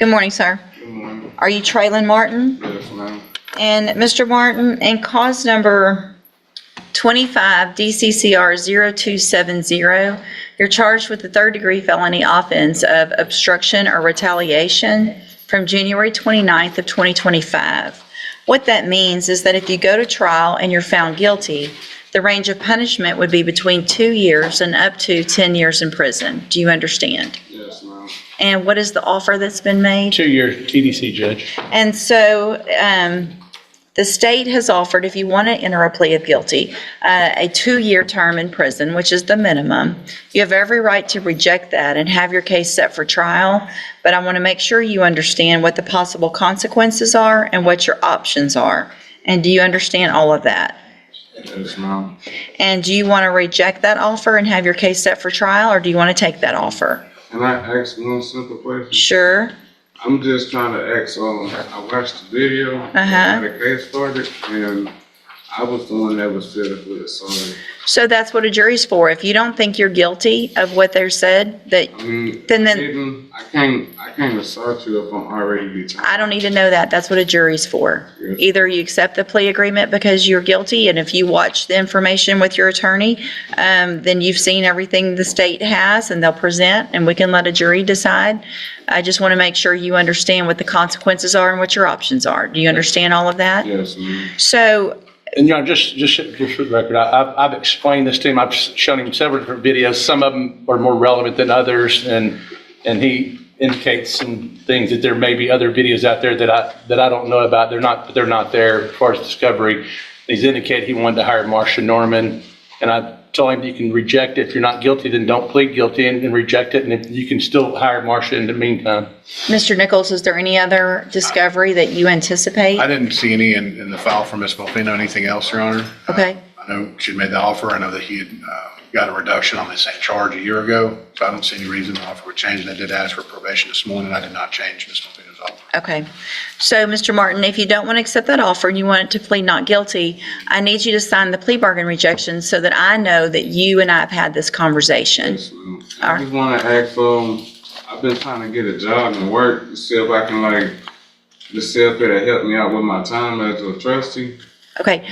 Good morning, sir. Good morning. Are you Traylon Martin? Yes, ma'am. And Mr. Martin, in cause number 25 DCCR 0270, you're charged with the third-degree felony offense of obstruction or retaliation from January 29th of 2025. What that means is that if you go to trial and you're found guilty, the range of punishment would be between 2 years and up to 10 years in prison. Do you understand? Yes, ma'am. And what is the offer that's been made? 2-year TDC, Judge. And so the state has offered, if you want to enter a plea of guilty, a 2-year term in prison, which is the minimum. You have every right to reject that and have your case set for trial, but I want to make sure you understand what the possible consequences are and what your options are. And do you understand all of that? Yes, ma'am. And do you want to reject that offer and have your case set for trial, or do you want to take that offer? Can I ask one simple question? Sure. I'm just trying to ask, I watched the video, how the case started, and I was the one that was fed up with it, So that's what a jury's for. If you don't think you're guilty of what they said, that I mean, then I can't assert you if I'm already determined. I don't need to know that. That's what a jury's for. Yes. Either you accept the plea agreement because you're guilty, and if you watch the information with your attorney, then you've seen everything the state has and they'll present, and we can let a jury decide. I just want to make sure you understand what the consequences are and what your options are. Do you understand all of that? Yes, ma'am. So, And, just for the record, I've explained this to him. I've shown him several different videos. Some of them are more relevant than others, and he indicates some things that there may be other videos out there that I don't know about. They're not there as far as discovery. He's indicated he wanted to hire Marsha Norman, and I told him you can reject it. If you're not guilty, then don't plead guilty and reject it, and if you can still hire Marsha in the meantime. Mr. Nichols, is there any other discovery that you anticipate? I didn't see any in the file from Ms. Volfino, anything else, Your Honor. Okay. I know she made the offer. I know that he had got a reduction on the same charge a year ago, so I don't see any reason the offer would change. And I did ask for probation this morning. I did not change Ms. Volfino's offer. Okay. So, Mr. Martin, if you don't want to accept that offer and you want it to plead not guilty, I need you to sign the plea bargain rejection so that I know that you and I have had this conversation. Yes, ma'am. I just want to ask, I've been trying to get a job and work to see if I can, just see if it'll help me out with my time as a trustee. Okay,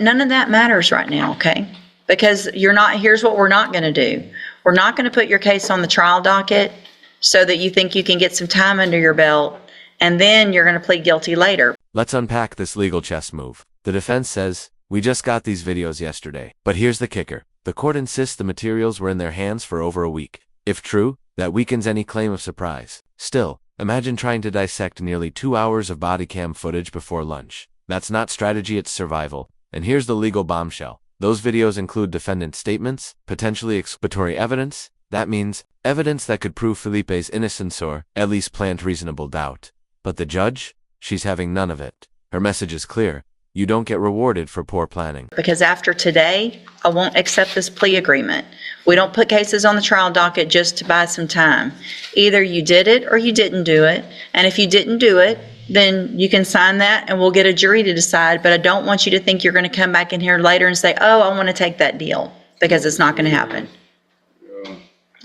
none of that matters right now, okay? Because here's what we're not going to do. We're not going to put your case on the trial docket so that you think you can get some time under your belt, and then you're going to plead guilty later. Let's unpack this legal chess move. The defense says, we just got these videos yesterday. But here's the kicker. The court insists the materials were in their hands for over a week. If true, that weakens any claim of surprise. Still, imagine trying to dissect nearly 2 hours of body cam footage before lunch. That's not strategy, it's survival. And here's the legal bombshell. Those videos include defendant statements, potentially exculpatory evidence. That means evidence that could prove Felipe's innocence or at least plant reasonable doubt. But the judge? She's having none of it. Her message is clear. You don't get rewarded for poor planning. Because after today, I won't accept this plea agreement. We don't put cases on the trial docket just to buy some time. Either you did it or you didn't do it. And if you didn't do it, then you can sign that and we'll get a jury to decide. But I don't want you to think you're going to come back in here later and say, oh, I want to take that deal, because it's not going to happen.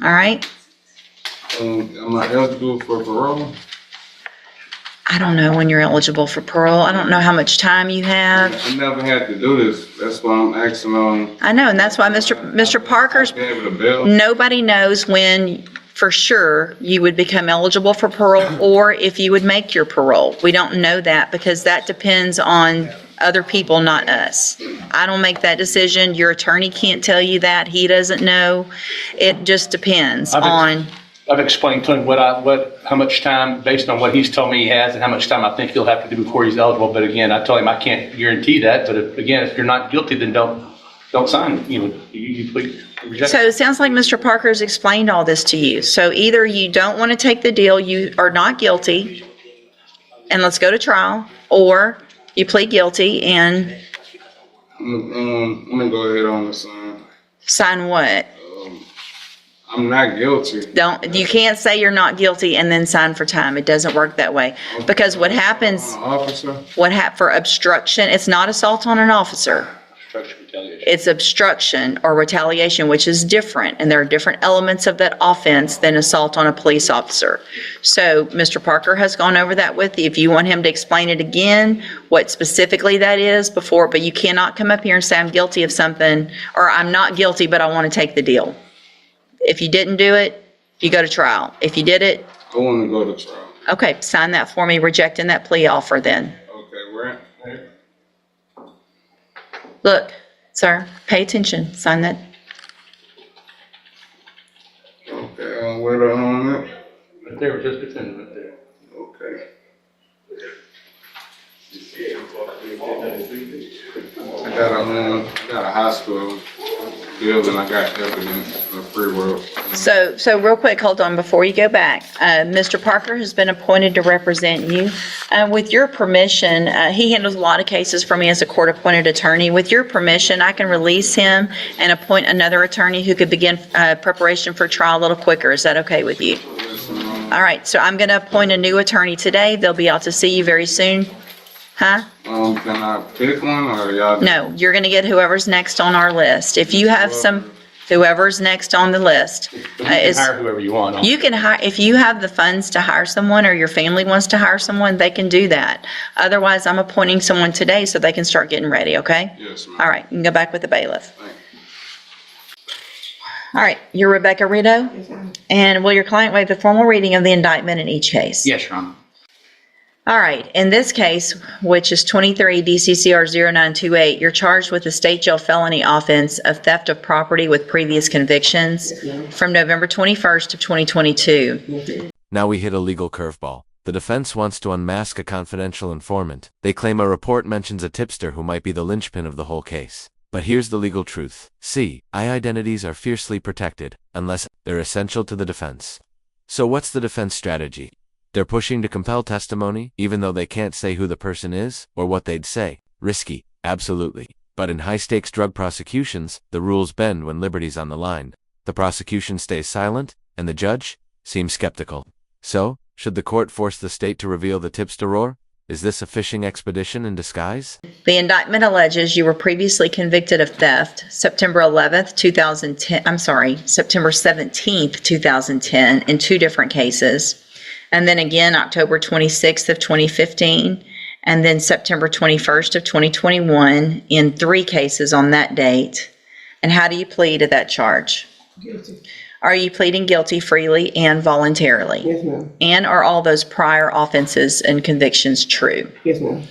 All right? Am I eligible for parole? I don't know when you're eligible for parole. I don't know how much time you have. I never had to do this. That's why I'm asking I know, and that's why Mr. Parker's, be able to bail. nobody knows when for sure you would become eligible for parole or if you would make your parole. We don't know that because that depends on other people, not us. I don't make that decision. Your attorney can't tell you that. He doesn't know. It just depends on. I've explained to him how much time, based on what he's told me he has, and how much time I think he'll have to do before he's eligible. But again, I told him I can't guarantee that. But if you're not guilty, then don't sign. You please reject. So it sounds like Mr. Parker's explained all this to you. So either you don't want to take the deal, you are not guilty, and let's go to trial, or you plead guilty and. Let me go ahead on the sign. Sign what? I'm not guilty. You can't say you're not guilty and then sign for time. It doesn't work that way. Because what happens, Officer? for obstruction, it's not assault on an officer. Obstruction, retaliation. It's obstruction or retaliation, which is different, and there are different elements of that offense than assault on a police officer. So Mr. Parker has gone over that with you. If you want him to explain it again, what specifically that is before, but you cannot come up here and say, I'm guilty of something, or I'm not guilty, but I want to take the deal. If you didn't do it, you go to trial. If you did it, I want to go to trial. okay, sign that for me, rejecting that plea offer then. Okay, where? Look, sir, pay attention, sign that. Okay, where the Right there, just defendant right there. Okay. I got a hospital building. I got evidence in the free world. So real quick, hold on, before you go back. Mr. Parker has been appointed to represent you. With your permission, he handles a lot of cases for me as a court-appointed attorney. With your permission, I can release him and appoint another attorney who could begin preparation for trial a little quicker. Is that okay with you? Yes, ma'am. All right, so I'm going to appoint a new attorney today. They'll be out to see you very soon. Huh? Can I pick one or y'all? No, you're going to get whoever's next on our list. If you have whoever's next on the list. But you can hire whoever you want. You can hire, if you have the funds to hire someone or your family wants to hire someone, they can do that. Otherwise, I'm appointing someone today so they can start getting ready, okay? Yes, ma'am. All right, you can go back with the bailiff. Thank you. All right, you're Rebecca Rito? And will your client waive the formal reading of the indictment in each case? Yes, Your Honor. All right, in this case, which is 23 DCCR 0928, you're charged with a state jail felony offense of theft of property with previous convictions from November 21st of 2022. Now we hit a legal curveball. The defense wants to unmask a confidential informant. They claim a report mentions a tipster who might be the linchpin of the whole case. But here's the legal truth. I identities are fiercely protected, unless they're essential to the defense. So what's the defense strategy? They're pushing to compel testimony, even though they can't say who the person is, or what they'd say. Risky, absolutely. But in high-stakes drug prosecutions, the rules bend when liberty's on the line. The prosecution stays silent, and the judge seems skeptical. So, should the court force the state to reveal the tipster? Is this a fishing expedition in disguise? The indictment alleges you were previously convicted of theft September 11th, 2010, September 17th, 2010 in two different cases. And then again, October 26th of 2015, and then September 21st of 2021 in three cases on that date. And how do you plead to that charge? Guilty. Are you pleading guilty freely and voluntarily? Yes, ma'am. And are all those prior offenses and convictions true? Yes, ma'am.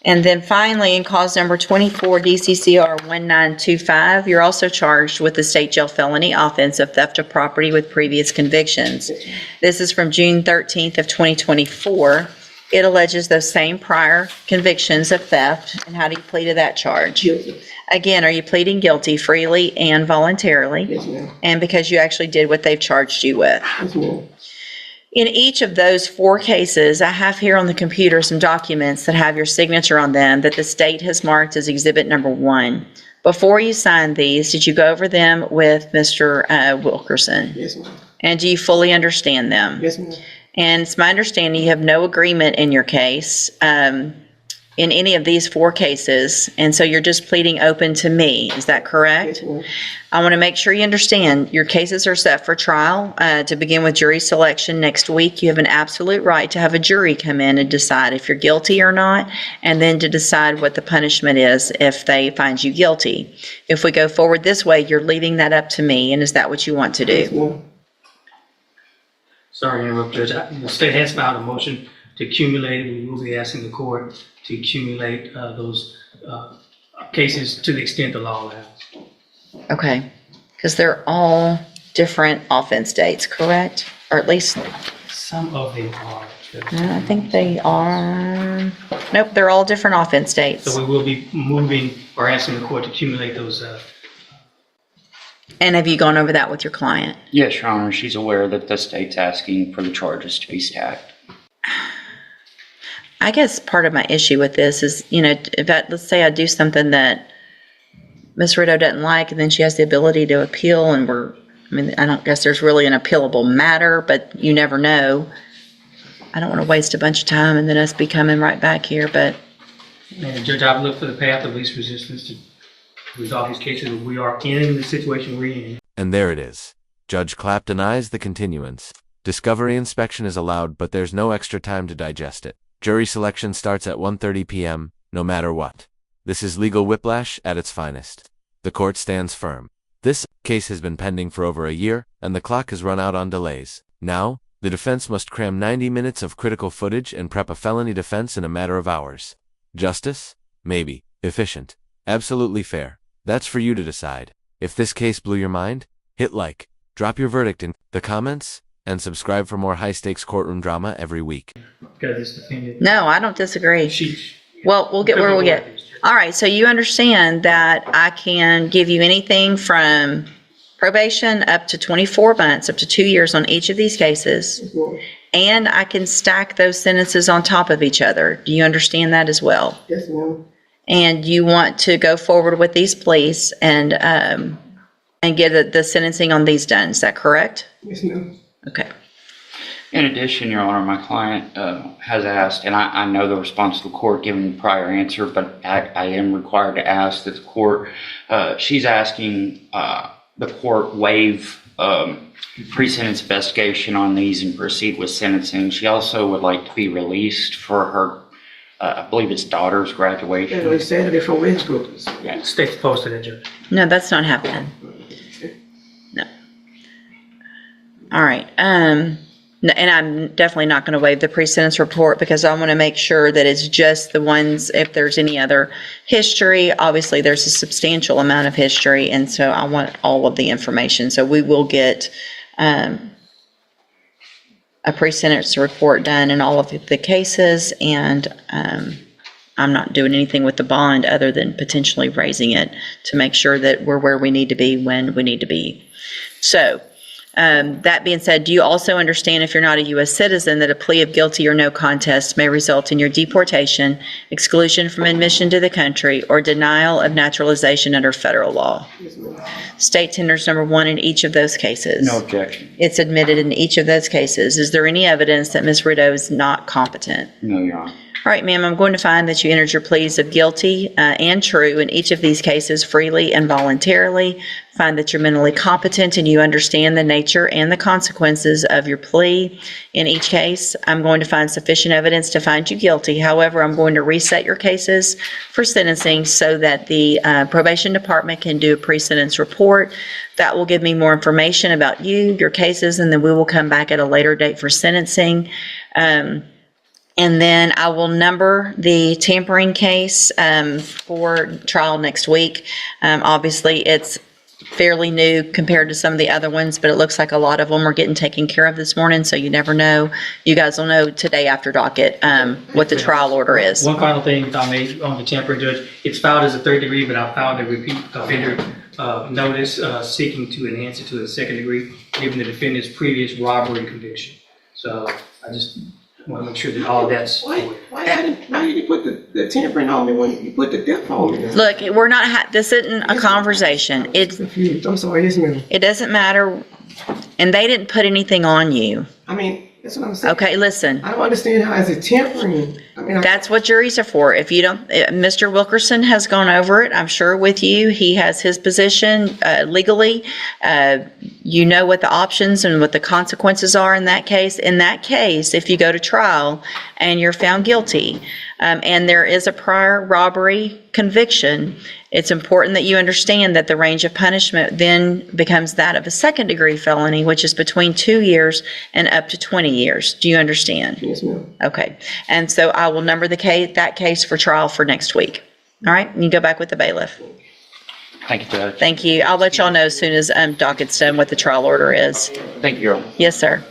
And then finally, in cause number 24 DCCR 1925, you're also charged with the state jail felony offense of theft of property with previous convictions. This is from June 13th of 2024. It alleges those same prior convictions of theft. And how do you plead to that charge? Guilty. Again, are you pleading guilty freely and voluntarily? Yes, ma'am. And because you actually did what they've charged you with? Yes, ma'am. In each of those four cases, I have here on the computer some documents that have your signature on them that the state has marked as exhibit number 1. Before you signed these, did you go over them with Mr. Wilkerson? Yes, ma'am. And do you fully understand them? Yes, ma'am. And it's my understanding you have no agreement in your case, in any of these four cases, and so you're just pleading open to me. Is that correct? Yes, ma'am. I want to make sure you understand your cases are set for trial to begin with jury selection next week. You have an absolute right to have a jury come in and decide if you're guilty or not, and then to decide what the punishment is if they find you guilty. If we go forward this way, you're leaving that up to me, and is that what you want to Yes, do? ma'am. Sorry to interrupt, Judge. The state has filed a motion to accumulate, and we will be asking the court to accumulate those cases to the extent the law allows. Okay, because they're all different offense dates, correct? Or at least, Some of them are, Judge. I think they are, nope, they're all different offense dates. So we will be moving or asking the court to accumulate those. And have you gone over that with your client? Yes, Your Honor, she's aware that the state's asking for the charges to be stacked. I guess part of my issue with this is, let's say I do something that Ms. Rito doesn't like, and then she has the ability to appeal, and I don't guess there's really an appealable matter, but you never know. I don't want to waste a bunch of time and then us be coming right back here, but And Judge, I've looked for the path of least resistance to resolve these cases. We are in the situation we're in. And there it is. Judge Clapp denies the continuance. Discovery inspection is allowed, but there's no extra time to digest it. Jury selection starts at 1:30 p.m., no matter what. This is legal whiplash at its finest. The court stands firm. This case has been pending for over a year, and the clock has run out on delays. Now, the defense must cram 90 minutes of critical footage and prep a felony defense in a matter of hours. Justice? Maybe. Efficient. Absolutely fair. That's for you to decide. If this case blew your mind, hit like, drop your verdict in the comments, and subscribe for more high-stakes courtroom drama every week. Because it's defendant. No, I don't disagree. She. Well, we'll get where we get. All right, so you understand that I can give you anything from probation up to 24 months, up to 2 years on each of these cases, and I can stack those sentences on top of each other. Do you understand that as well? Yes, ma'am. And you want to go forward with these pleas and get the sentencing on these done. Is that correct? Yes, ma'am. Okay. In addition, Your Honor, my client has asked, and I know the response to the court given the prior answer, but I am required to ask that the court, she's asking the court waive pre-sentence investigation on these and proceed with sentencing. She also would like to be released for her, I believe it's daughter's graduation. Yeah, it's Saturday for Westbrook. Yeah. State's posted that, Judge. No, that's not happening. No. All right. And I'm definitely not going to waive the pre-sentence report because I want to make sure that it's just the ones, if there's any other history, obviously there's a substantial amount of history, and so I want all of the information. So we will get a pre-sentence report done in all of the cases, and I'm not doing anything with the bond other than potentially raising it to make sure that we're where we need to be when we need to be. So, that being said, do you also understand, if you're not a U.S. citizen, that a plea of guilty or no contest may result in your deportation, exclusion from admission to the country, or denial of naturalization under federal law? State tenders number 1 in each of those cases. No objection. It's admitted in each of those cases. Is there any evidence that Ms. Rideau is not competent? No, Your Honor. All right, ma'am, I'm going to find that you entered your pleas of guilty and true in each of these cases freely and voluntarily. Find that you're mentally competent and you understand the nature and the consequences of your plea. In each case, I'm going to find sufficient evidence to find you guilty. However, I'm going to reset your cases for sentencing so that the probation department can do a pre-sentence report. That will give me more information about you, your cases, and then we will come back at a later date for sentencing. And then I will number the tampering case for trial next week. Obviously, it's fairly new compared to some of the other ones, but it looks like a lot of them are getting taken care of this morning, so you never know. You guys will know today after docket what the trial order is. One final thing, if I may, on the tampering, Judge. It's filed as a third degree, but I filed a repeat offender notice seeking to enhance it to a second degree, given the defendant's previous robbery conviction. So I just want to make sure that all of that's. Why did you put the tampering on me when you put the death on me? Look, we're not, this isn't a conversation. Confused. I'm sorry, yes, ma'am. It doesn't matter, and they didn't put anything on you. I mean, that's what I'm saying. Okay, listen. I don't understand how is it tampering. I mean, That's what juries are for. If you don't, Mr. Wilkerson has gone over it, I'm sure, with you. He has his position legally. You know what the options and what the consequences are in that case. In that case, if you go to trial and you're found guilty, and there is a prior robbery conviction, it's important that you understand that the range of punishment then becomes that of a second degree felony, which is between 2 years and up to 20 years. Do you understand? yes, ma'am. Okay. And so I will number that case for trial for next week. All right? You can go back with the bailiff. Thank you, Judge. Thank you. I'll let y'all know as soon as docket's done what the trial order is. Thank you, Your Honor. Yes, sir.